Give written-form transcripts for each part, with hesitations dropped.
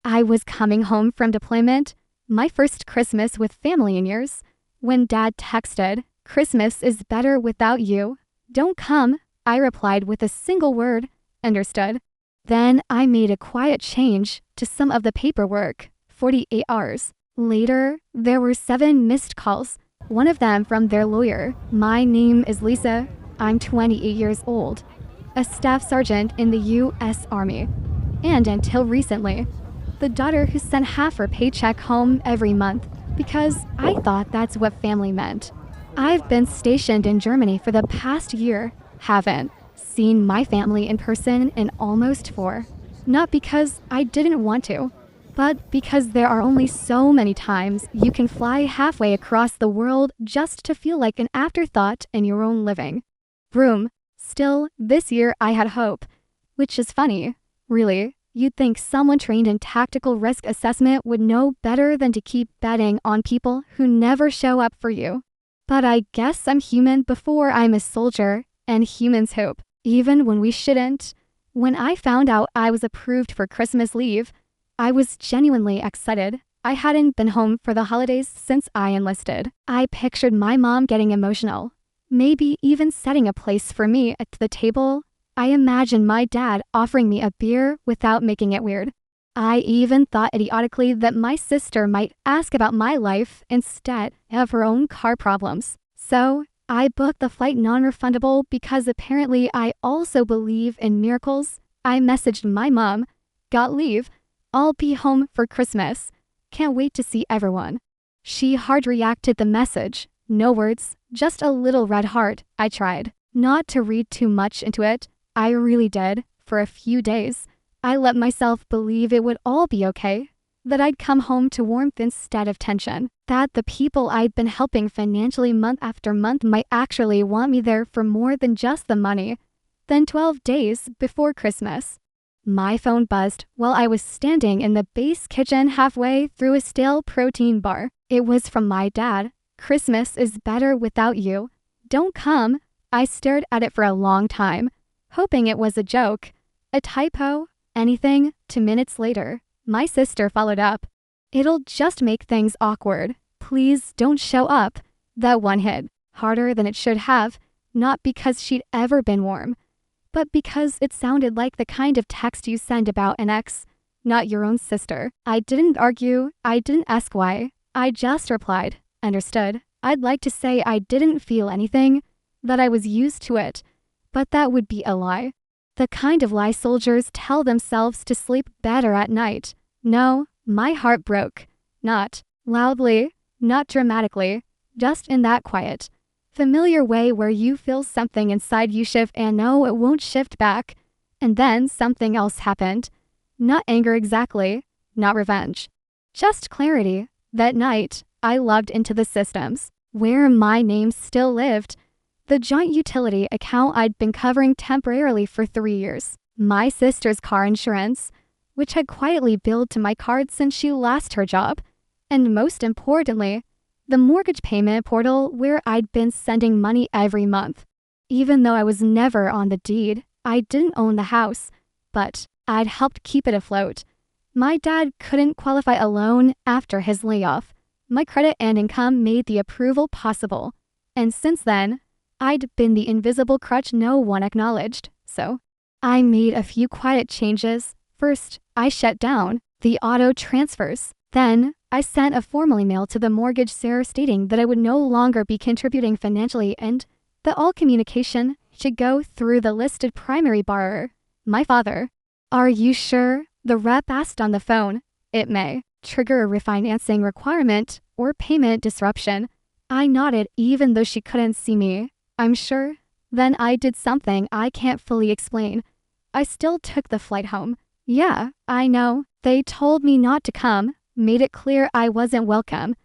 I was coming home from deployment, my first Christmas with family in years, when Dad texted, "Christmas is better without you. Don't come." I replied with a single word, "Understood." Then I made a quiet change to some of the paperwork. 48 hours later, there were 7 missed calls, one of them from their lawyer. "My name is Lisa. I'm 28 years old, a staff sergeant in the U.S. Army, and until recently, the daughter who sent half her paycheck home every month because I thought that's what family meant. I've been stationed in Germany for the past year, haven't seen my family in person in almost 4. Not because I didn't want to, but because there are only so many times you can fly halfway across the world just to feel like an afterthought in your own living room. Still, this year I had hope, which is funny, really. You'd think someone trained in tactical risk assessment would know better than to keep betting on people who never show up for you. But I guess I'm human before I'm a soldier, and humans hope, even when we shouldn't. When I found out I was approved for Christmas leave, I was genuinely excited. I hadn't been home for the holidays since I enlisted. I pictured my mom getting emotional, maybe even setting a place for me at the table. I imagined my dad offering me a beer without making it weird. I even thought idiotically that my sister might ask about my life instead of her own car problems. So I booked the flight non-refundable because apparently I also believe in miracles. I messaged my mom, "Got leave. I'll be home for Christmas. Can't wait to see everyone." She hard reacted the message. No words, just a little red heart. I tried not to read too much into it. I really did. For a few days, I let myself believe it would all be okay, that I'd come home to warmth instead of tension, that the people I'd been helping financially month after month might actually want me there for more than just the money. Then 12 days before Christmas, my phone buzzed while I was standing in the base kitchen halfway through a stale protein bar. It was from my dad. "Christmas is better without you. Don't come." I stared at it for a long time, hoping it was a joke, a typo, anything. 2 minutes later, my sister followed up. "It'll just make things awkward. Please don't show up." That one hit harder than it should have, not because she'd ever been warm, but because it sounded like the kind of text you send about an ex, not your own sister. I didn't argue. I didn't ask why. I just replied, "Understood." I'd like to say I didn't feel anything, that I was used to it, but that would be a lie. The kind of lie soldiers tell themselves to sleep better at night. No, my heart broke. Not loudly, not dramatically, just in that quiet, familiar way where you feel something inside you shift and know it won't shift back. And then something else happened. Not anger exactly, not revenge. Just clarity. That night, I logged into the systems, where my name still lived. The joint utility account I'd been covering temporarily for 3 years. My sister's car insurance, which had quietly billed to my card since she lost her job. And most importantly, the mortgage payment portal where I'd been sending money every month. Even though I was never on the deed, I didn't own the house, but I'd helped keep it afloat. My dad couldn't qualify a loan after his layoff. My credit and income made the approval possible. And since then, I'd been the invisible crutch no one acknowledged. So I made a few quiet changes. First, I shut down the auto transfers. Then I sent a formal email to the mortgage seller stating that I would no longer be contributing financially and that all communication should go through the listed primary borrower, my father. "Are you sure?" the rep asked on the phone. "It may trigger a refinancing requirement or payment disruption." I nodded even though she couldn't see me. "I'm sure." Then I did something I can't fully explain. I still took the flight home. "Yeah, I know. They told me not to come, made it clear I wasn't welcome.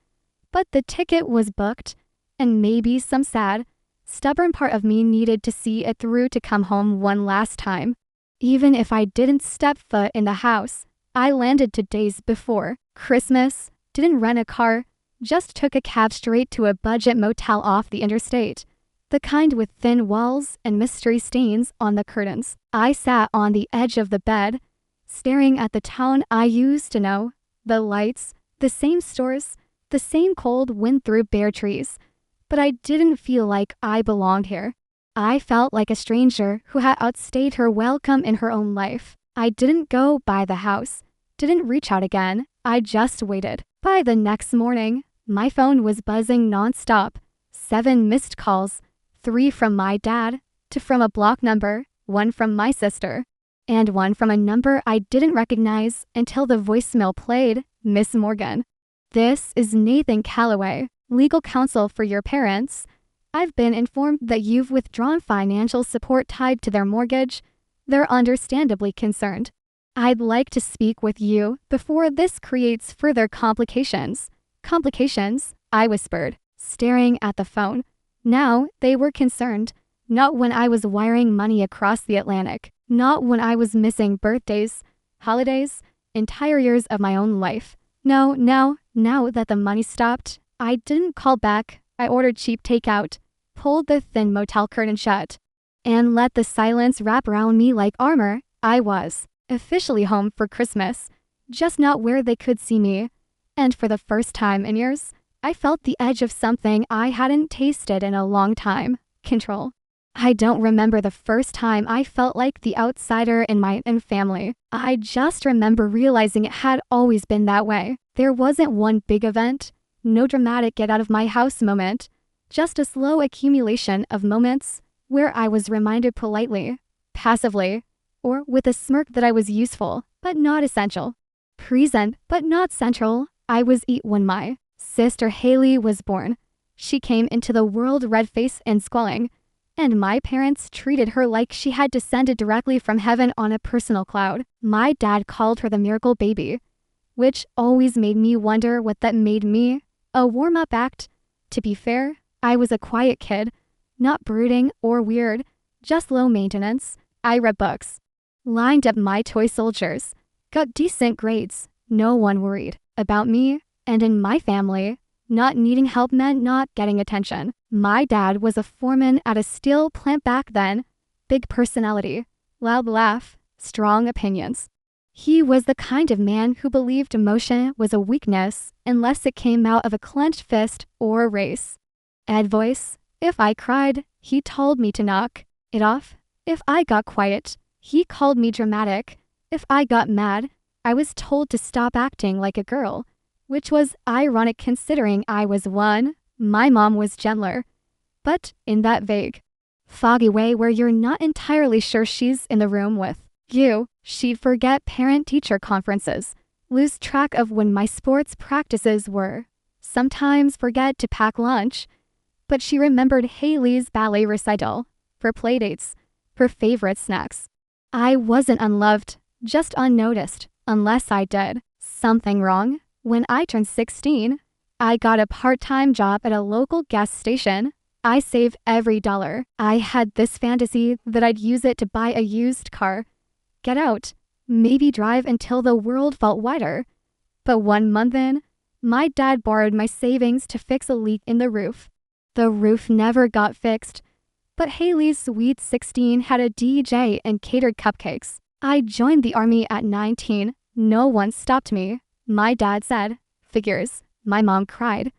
But the ticket was booked, and maybe some sad, stubborn part of me needed to see it through to come home one last time. Even if I didn't step foot in the house, I landed 2 days before Christmas, didn't rent a car, just took a cab straight to a budget motel off the interstate. The kind with thin walls and mystery stains on the curtains. I sat on the edge of the bed, staring at the town I used to know. The lights, the same stores, the same cold wind through bare trees. But I didn't feel like I belonged here. I felt like a stranger who had outstayed her welcome in her own life. I didn't go by the house, didn't reach out again. I just waited. By the next morning, my phone was buzzing nonstop. 7 missed calls, 3 from my dad, 2 from a block number, 1 from my sister, and 1 from a number I didn't recognize until the voicemail played. Miss Morgan. This is Nathan Calloway, legal counsel for your parents. I've been informed that you've withdrawn financial support tied to their mortgage. They're understandably concerned. I'd like to speak with you before this creates further complications. Complications, I whispered, staring at the phone. Now they were concerned. Not when I was wiring money across the Atlantic. Not when I was missing birthdays, holidays, entire years of my own life. No, now that the money stopped, I didn't call back. I ordered cheap takeout, pulled the thin motel curtain shut, and let the silence wrap around me like armor. I was officially home for Christmas, just not where they could see me. And for the first time in years, I felt the edge of something I hadn't tasted in a long time. Control. I don't remember the first time I felt like the outsider in my own family. I just remember realizing it had always been that way. There wasn't one big event, no dramatic get out of my house moment, just a slow accumulation of moments where I was reminded politely, passively, or with a smirk that I was useful, but not essential. Present, but not central. I was eat when my sister Haley was born. She came into the world red-faced and squalling, and my parents treated her like she had descended directly from heaven on a personal cloud. My dad called her the miracle baby, which always made me wonder what that made me. A warm-up act. To be fair, I was a quiet kid, not brooding or weird, just low maintenance. I read books, lined up my toy soldiers, got decent grades. No one worried about me, and in my family, not needing help meant not getting attention. My dad was a foreman at a steel plant back then. Big personality, loud laugh, strong opinions. He was the kind of man who believed emotion was a weakness unless it came out of a clenched fist or a race. Ed voice. If I cried, he told me to knock it off. If I got quiet, he called me dramatic. If I got mad, I was told to stop acting like a girl, which was ironic considering I was one. My mom was gentler, but in that vague, foggy way where you're not entirely sure she's in the room with you. She'd forget parent-teacher conferences, lose track of when my sports practices were, sometimes forget to pack lunch, but she remembered Haley's ballet recital, for playdates, her favorite snacks. I wasn't unloved, just unnoticed, unless I did something wrong. When I turned 16, I got a part-time job at a local gas station. I saved every dollar. I had this fantasy that I'd use it to buy a used car, get out, maybe drive until the world felt wider. But 1 month in, my dad borrowed my savings to fix a leak in the roof. The roof never got fixed, but Haley's Sweet 16 had a DJ and catered cupcakes. I joined the army at 19. No one stopped me. My dad said, figures. My mom cried.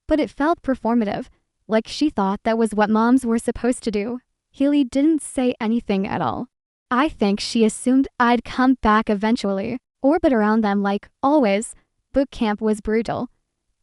But it felt performative, like she thought that was what moms were supposed to do. Haley didn't say anything at all. I think she assumed I'd come back eventually, orbit around them like always. Boot camp was brutal.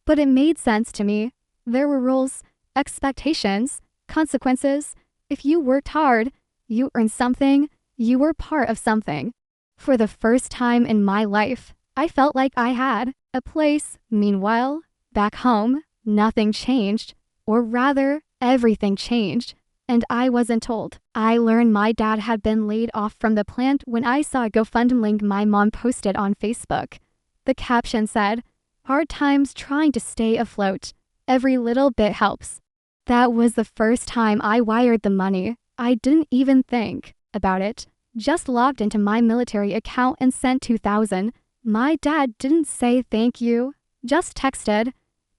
But it made sense to me. There were rules, expectations, consequences. If you worked hard, you earned something, you were part of something. For the first time in my life, I felt like I had a place. Meanwhile, back home, nothing changed, or rather, everything changed, and I wasn't told. I learned my dad had been laid off from the plant when I saw a GoFundMe link my mom posted on Facebook. The caption said, "Hard times trying to stay afloat. Every little bit helps." That was the first time I wired the money. I didn't even think about it. Just logged into my military account and sent $2,000. My dad didn't say thank you, just texted,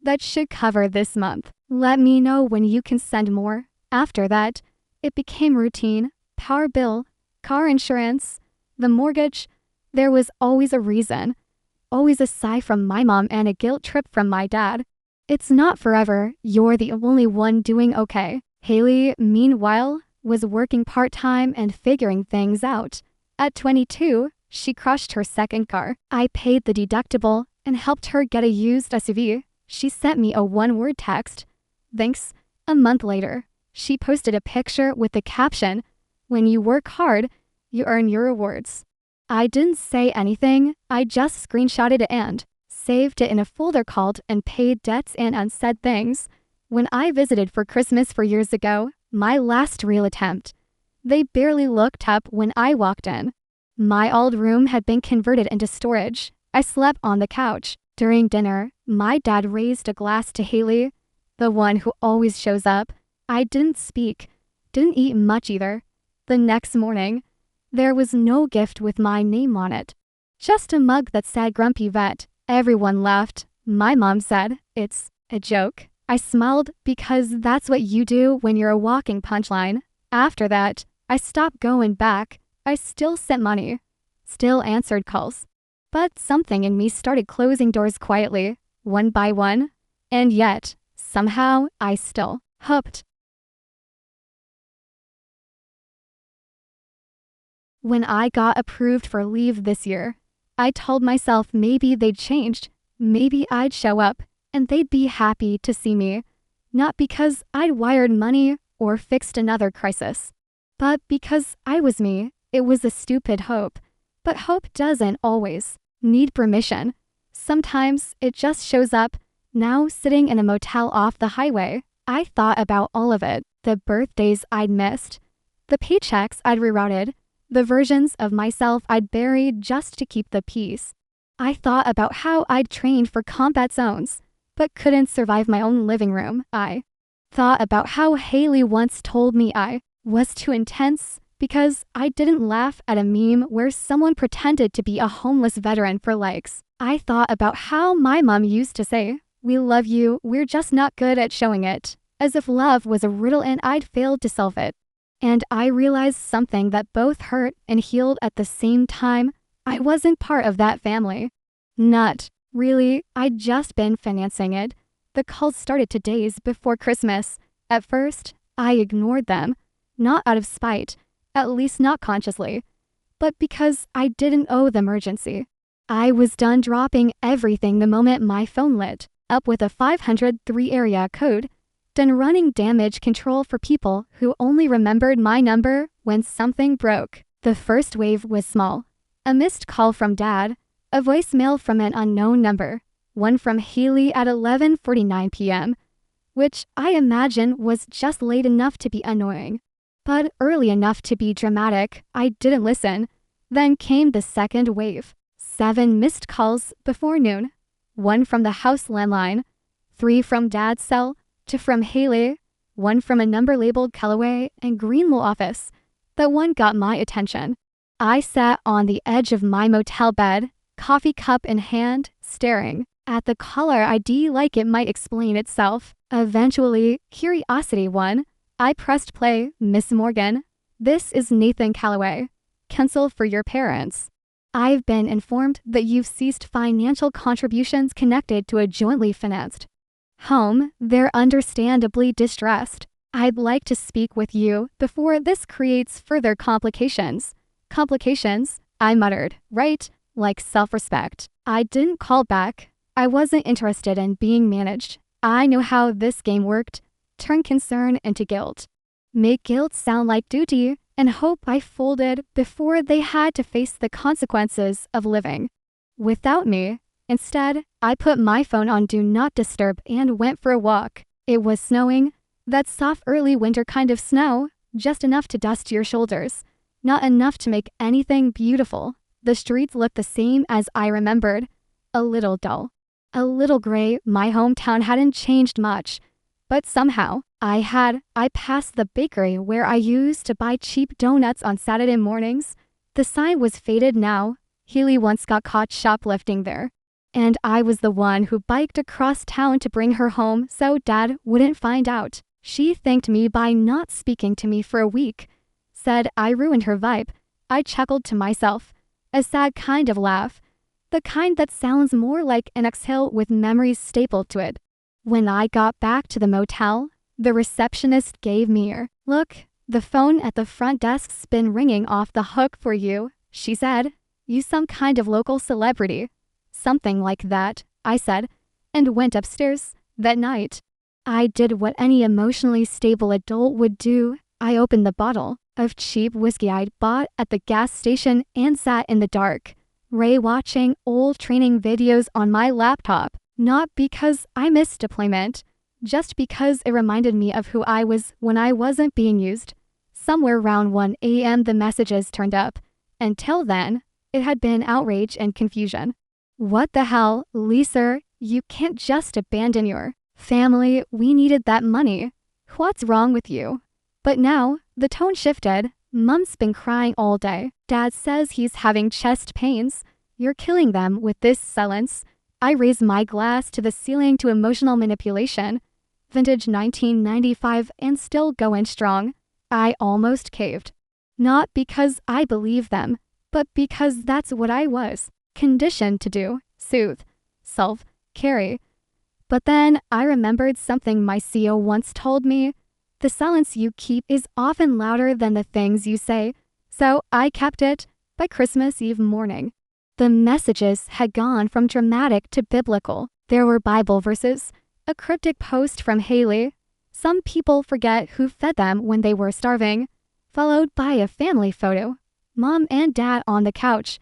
"That should cover this month. Let me know when you can send more." After that, it became routine. Power bill, car insurance, the mortgage, There was always a reason, always a sigh from my mom and a guilt trip from my dad. It's not forever, you're the only one doing okay. Haley, meanwhile, was working part-time and figuring things out. At 22, she crushed her second car. I paid the deductible and helped her get a used SUV. She sent me a one-word text. Thanks. A month later, she posted a picture with the caption, "When you work hard, you earn your rewards." I didn't say anything, I just screenshotted it and saved it in a folder called Unpaid Debts and Unsaid Things. When I visited for Christmas 4 years ago, my last real attempt, they barely looked up when I walked in. My old room had been converted into storage. I slept on the couch. During dinner, my dad raised a glass to Haley, the one who always shows up. I didn't speak, didn't eat much either. The next morning, there was no gift with my name on it. Just a mug that said Grumpy Vet. Everyone laughed. My mom said, "It's a joke." I smiled because that's what you do when you're a walking punchline. After that, I stopped going back. I still sent money, still answered calls. But something in me started closing doors quietly, one by one. And yet, somehow, I still hoped. When I got approved for leave this year, I told myself maybe they'd changed. Maybe I'd show up and they'd be happy to see me. Not because I'd wired money or fixed another crisis, but because I was me. It was a stupid hope. But hope doesn't always need permission. Sometimes it just shows up. Now, sitting in a motel off the highway, I thought about all of it. The birthdays I'd missed, the paychecks I'd rerouted, the versions of myself I'd buried just to keep the peace. I thought about how I'd trained for combat zones, but couldn't survive my own living room. I thought about how Haley once told me I was too intense because I didn't laugh at a meme where someone pretended to be a homeless veteran for likes. I thought about how my mom used to say, "We love you, we're just not good at showing it," as if love was a riddle and I'd failed to solve it. And I realized something that both hurt and healed at the same time. I wasn't part of that family. Not really, I'd just been financing it. The calls started 2 days before Christmas. At first, I ignored them, not out of spite, at least not consciously, but because I didn't owe them urgency. I was done dropping everything the moment my phone lit up with a 503 area code, done running damage control for people who only remembered my number when something broke. The first wave was small. A missed call from Dad, a voicemail from an unknown number, one from Haley at 11:49 p.m., which I imagine was just late enough to be annoying, but early enough to be dramatic. I didn't listen. Then came the second wave. 7 missed calls before noon. 1 from the house landline, 3 from Dad's cell, 2 from Haley, 1 from a number labeled Callaway and Greenlaw office. That one got my attention. I sat on the edge of my motel bed, coffee cup in hand, staring at the caller ID like it might explain itself. Eventually, curiosity won. I pressed play. "Miss Morgan, this is Nathan Callaway. Cancel for your parents. I've been informed that you've ceased financial contributions connected to a jointly financed home. They're understandably distressed. I'd like to speak with you before this creates further complications." Complications, I muttered, right? Like self-respect. I didn't call back. I wasn't interested in being managed. I know how this game worked. Turn concern into guilt. Make guilt sound like duty, and hope I folded before they had to face the consequences of living without me. Instead, I put my phone on Do Not Disturb and went for a walk. It was snowing. That soft early winter kind of snow, just enough to dust your shoulders, not enough to make anything beautiful. The streets looked the same as I remembered, a little dull, a little gray. My hometown hadn't changed much, but somehow I passed the bakery where I used to buy cheap donuts on Saturday mornings. The sign was faded now. Haley once got caught shoplifting there, and I was the one who biked across town to bring her home so Dad wouldn't find out. She thanked me by not speaking to me for a week, said I ruined her vibe. I chuckled to myself. a sad kind of laugh, the kind that sounds more like an exhale with memories stapled to it. When I got back to the motel, the receptionist gave me a look. The phone at the front desk's been ringing off the hook for you, she said. You some kind of local celebrity. Something like that, I said, and went upstairs. That night, I did what any emotionally stable adult would do. I opened the bottle of cheap whiskey I'd bought at the gas station and sat in the dark, watching old training videos on my laptop, not because I missed deployment, just because it reminded me of who I was when I wasn't being used. Somewhere around 1 a.m. the messages turned up. Until then, it had been outrage and confusion. What the hell, Lisa? You can't just abandon your family. We needed that money. What's wrong with you? But now, the tone shifted. Mom's been crying all day. Dad says he's having chest pains. You're killing them with this silence. I raised my glass to the ceiling to emotional manipulation. Vintage 1995 and still going strong. I almost caved. Not because I believe them, but because that's what I was conditioned to do, soothe, self-carry. But then I remembered something my CEO once told me. The silence you keep is often louder than the things you say. So I kept it. By Christmas Eve morning, the messages had gone from dramatic to biblical. There were Bible verses, a cryptic post from Haley. Some people forget who fed them when they were starving, followed by a family photo. Mom and Dad on the couch,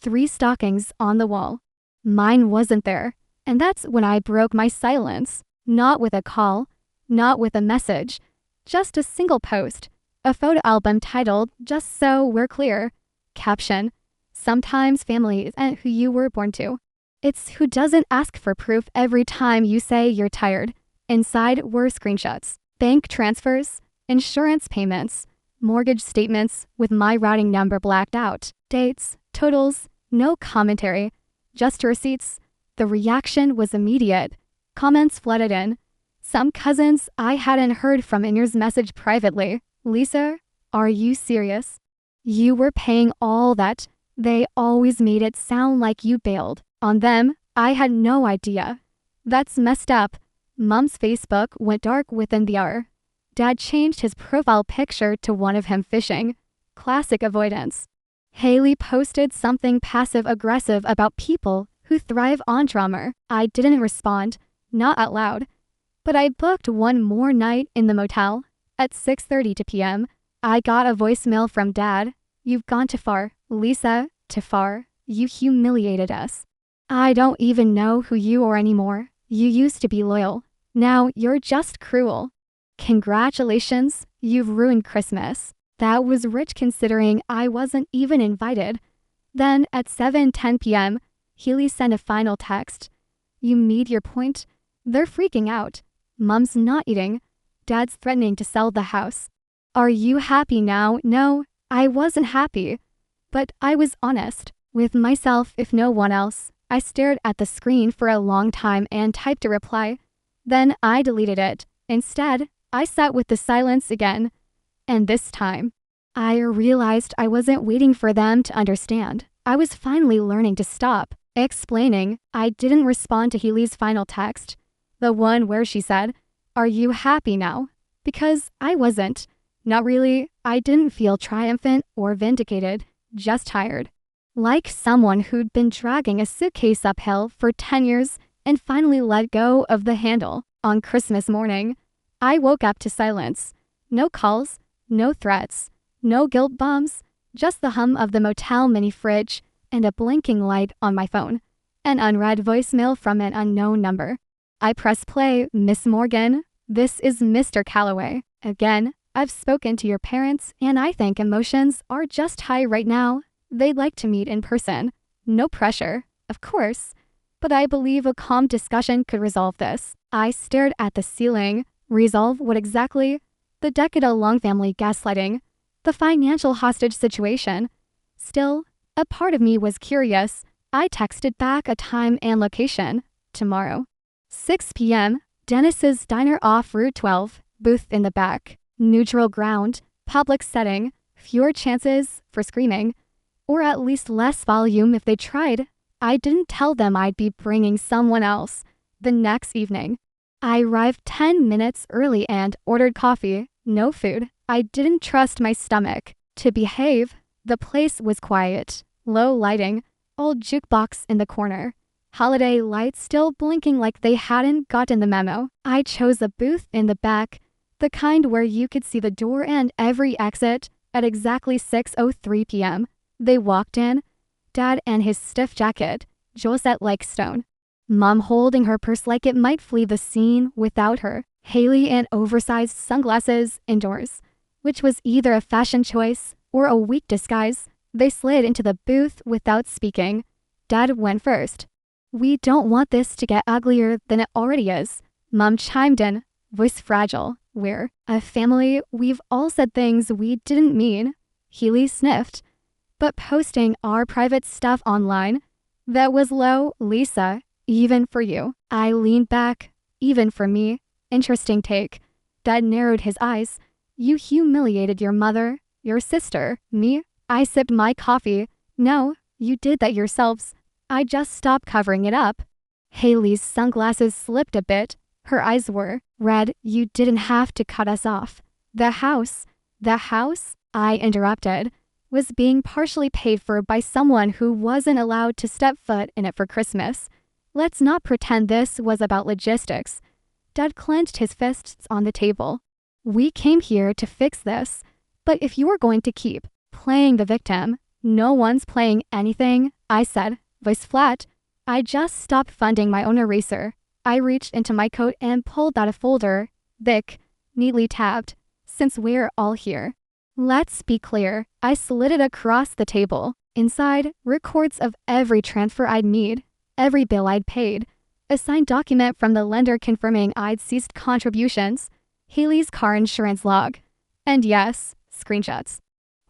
3 stockings on the wall. Mine wasn't there, and that's when I broke my silence. Not with a call, not with a message, just a single post, a photo album titled, "Just So We're Clear." Caption: sometimes family isn't who you were born to. It's who doesn't ask for proof every time you say you're tired. Inside were screenshots, bank transfers, insurance payments, mortgage statements with my routing number blacked out, dates, totals, no commentary, just receipts. The reaction was immediate. Comments flooded in. Some cousins I hadn't heard from in years messaged privately. Lisa, are you serious? You were paying all that. They always made it sound like you bailed on them. I had no idea. That's messed up. Mom's Facebook went dark within the hour. Dad changed his profile picture to one of him fishing. Classic avoidance. Haley posted something passive-aggressive about people who thrive on drama. I didn't respond, not out loud. But I booked one more night in the motel. At 6:30 p.m., I got a voicemail from Dad. You've gone too far, Lisa, too far. You humiliated us. I don't even know who you are anymore. You used to be loyal. Now you're just cruel. Congratulations, you've ruined Christmas. That was rich considering I wasn't even invited. Then at 7:10 p.m., Healy sent a final text. You made your point? They're freaking out. Mom's not eating. Dad's threatening to sell the house. Are you happy now? No, I wasn't happy. But I was honest with myself, if no one else. I stared at the screen for a long time and typed a reply. Then I deleted it. Instead, I sat with the silence again. And this time, I realized I wasn't waiting for them to understand. I was finally learning to stop explaining. I didn't respond to Healy's final text, the one where she said, "Are you happy now?" Because I wasn't. Not really. I didn't feel triumphant or vindicated, just tired. Like someone who'd been dragging a suitcase uphill for 10 years and finally let go of the handle. On Christmas morning, I woke up to silence. No calls, no threats, no guilt bombs, just the hum of the motel mini fridge and a blinking light on my phone. An unread voicemail from an unknown number. I press play. Miss Morgan, this is Mr. Calloway. Again, I've spoken to your parents and I think emotions are just high right now. They'd like to meet in person. No pressure, of course, but I believe a calm discussion could resolve this. I stared at the ceiling. Resolve what exactly? The decade-long family gaslighting, the financial hostage situation. Still, a part of me was curious. I texted back a time and location. Tomorrow. 6 p.m., Dennis's Diner off Route 12, booth in the back. Neutral ground, public setting, fewer chances for screaming or at least less volume if they tried. I didn't tell them I'd be bringing someone else. The next evening, I arrived 10 minutes early and ordered coffee, no food. I didn't trust my stomach to behave. The place was quiet, low lighting, old jukebox in the corner, holiday lights still blinking like they hadn't gotten the memo. I chose a booth in the back, the kind where you could see the door and every exit. At exactly 6:03 p.m., they walked in, Dad and his stiff jacket, Josette like stone. Mom holding her purse like it might flee the scene without her. Haley in oversized sunglasses indoors, which was either a fashion choice or a weak disguise. They slid into the booth without speaking. Dad went first. "We don't want this to get uglier than it already is," Mom chimed in, voice fragile. "We're a family. We've all said things we didn't mean." Healy sniffed. "But posting our private stuff online, that was low, Lisa, even for you." I leaned back. "Even for me? Interesting take." Dad narrowed his eyes. "You humiliated your mother, your sister, me?" I sipped my coffee. "No, you did that yourselves. I just stopped covering it up." Haley's sunglasses slipped a bit. Her eyes were red. "You didn't have to cut us off. The house," I interrupted, "was being partially paid for by someone who wasn't allowed to step foot in it for Christmas. Let's not pretend this was about logistics." Dad clenched his fists on the table. "We came here to fix this. But if you're going to keep playing the victim, no one's playing anything," I said, voice flat. I just stopped funding my own eraser. I reached into my coat and pulled out a folder, thick, neatly tabbed. "Since we're all here, let's be clear." I slid it across the table. Inside, records of every transfer I'd made, every bill I'd paid, a signed document from the lender confirming I'd ceased contributions, Haley's car insurance log, and yes, screenshots.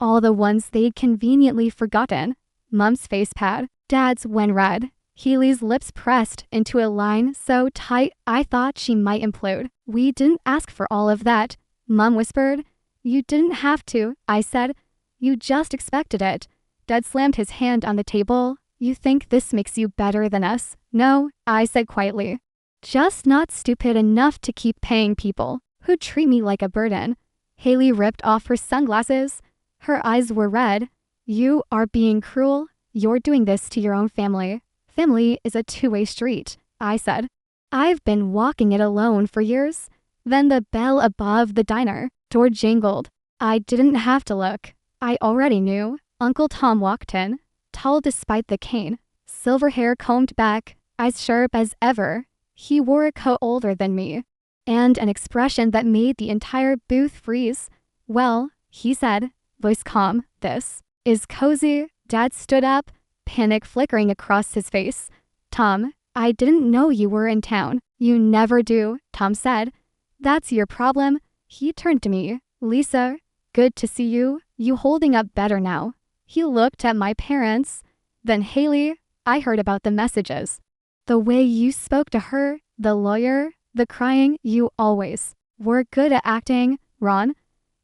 All the ones they'd conveniently forgotten. Mom's face pad, Dad's went red. Haley's lips pressed into a line so tight I thought she might implode. "We didn't ask for all of that," Mom whispered. "You didn't have to," I said. "You just expected it." Dad slammed his hand on the table. "You think this makes you better than us?" "No," I said quietly. "Just not stupid enough to keep paying people who treat me like a burden." Haley ripped off her sunglasses. Her eyes were red. "You are being cruel. You're doing this to your own family." "Family is a two-way street," I said. "I've been walking it alone for years." Then the bell above the diner door jangled. I didn't have to look. I already knew. Uncle Tom walked in, tall despite the cane, silver hair combed back, eyes sharp as ever. He wore a coat older than me, and an expression that made the entire booth freeze. "Well," he said, voice calm, "this is cozy." Dad stood up, panic flickering across his face. "Tom, I didn't know you were in town." "You never do," Tom said. "That's your problem." He turned to me. "Lisa, good to see you. You holding up better now." He looked at my parents. Then Haley, I heard about the messages. "The way you spoke to her, the lawyer, the crying, you always were good at acting, Ron."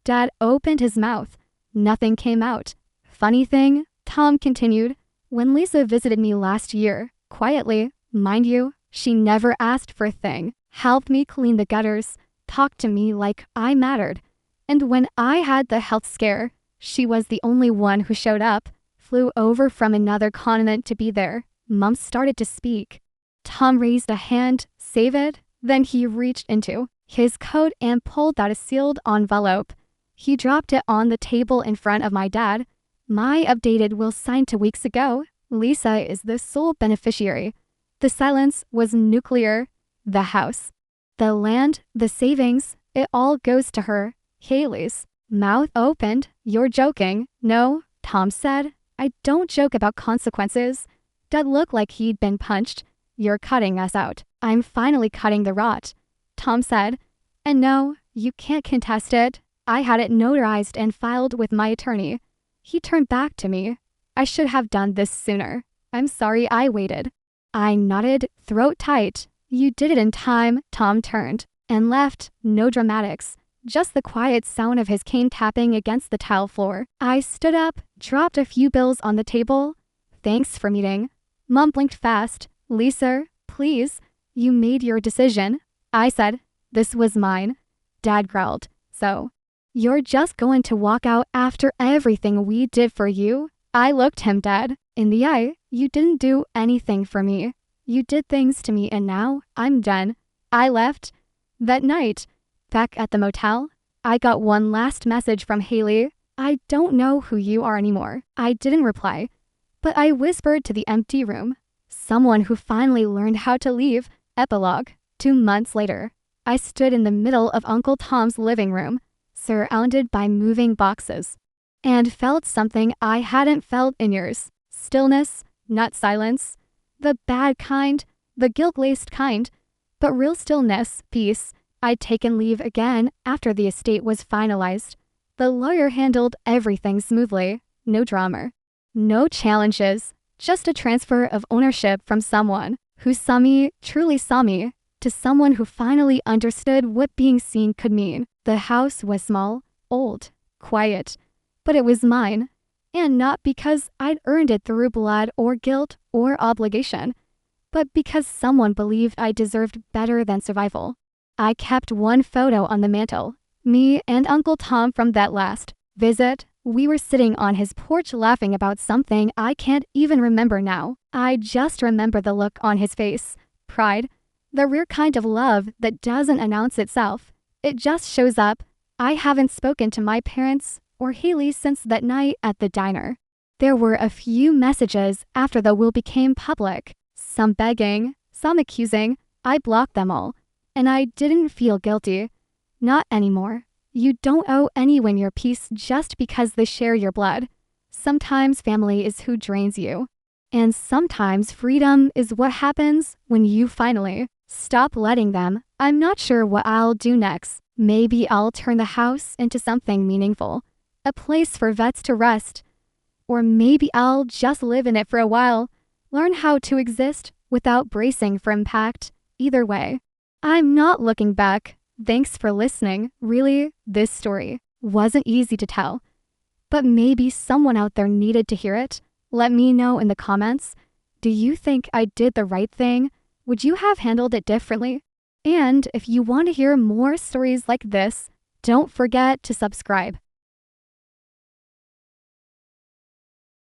Dad opened his mouth. Nothing came out. "Funny thing," Tom continued, "when Lisa visited me last year, quietly, mind you, she never asked for a thing, helped me clean the gutters, talked to me like I mattered. And when I had the health scare, she was the only one who showed up, flew over from another continent to be there." Mom started to speak. Tom raised a hand, "Save it." Then he reached into his coat and pulled out a sealed envelope. He dropped it on the table in front of my dad. "My updated will signed 2 weeks ago. Lisa is the sole beneficiary." The silence was nuclear. "The house, the land, the savings, it all goes to her." Haley's mouth opened. "You're joking." "No," Tom said. "I don't joke about consequences." Dad looked like he'd been punched. "You're cutting us out." "I'm finally cutting the rot," Tom said. "And no, you can't contest it. I had it notarized and filed with my attorney." He turned back to me. "I should have done this sooner. I'm sorry I waited." I nodded, throat tight. "You did it in time." Tom turned and left. No dramatics, just the quiet sound of his cane tapping against the tile floor. I stood up, dropped a few bills on the table. Thanks for meeting. Mom blinked fast. Lisa, please, you made your decision. I said, this was mine. Dad growled, so you're just going to walk out after everything we did for you? I looked him dead in the eye. You didn't do anything for me. You did things to me and now I'm done. I left. That night, back at the motel, I got one last message from Haley. I don't know who you are anymore. I didn't reply, but I whispered to the empty room. Someone who finally learned how to leave. Epilogue. 2 months later, I stood in the middle of Uncle Tom's living room, surrounded by moving boxes, and felt something I hadn't felt in years. Stillness, not silence. The bad kind, the guilt-laced kind, but real stillness, peace. I'd taken leave again after the estate was finalized. The lawyer handled everything smoothly. No drama. No challenges. Just a transfer of ownership from someone who saw me, truly saw me, to someone who finally understood what being seen could mean. The house was small, old, quiet, but it was mine. And not because I'd earned it through blood or guilt or obligation, but because someone believed I deserved better than survival. I kept one photo on the mantle, me and Uncle Tom from that last visit. We were sitting on his porch laughing about something I can't even remember now. I just remember the look on his face. Pride. The rare kind of love that doesn't announce itself. It just shows up. I haven't spoken to my parents or Haley since that night at the diner. There were a few messages after the will became public. Some begging, some accusing. I blocked them all. And I didn't feel guilty. Not anymore. You don't owe anyone your peace just because they share your blood. Sometimes family is who drains you. And sometimes freedom is what happens when you finally stop letting them. I'm not sure what I'll do next. Maybe I'll turn the house into something meaningful. A place for vets to rest. Or maybe I'll just live in it for a while. Learn how to exist without bracing for impact. Either way, I'm not looking back. Thanks for listening. Really, this story wasn't easy to tell, but maybe someone out there needed to hear it. Let me know in the comments. Do you think I did the right thing? Would you have handled it differently? And if you want to hear more stories like this, don't forget to subscribe.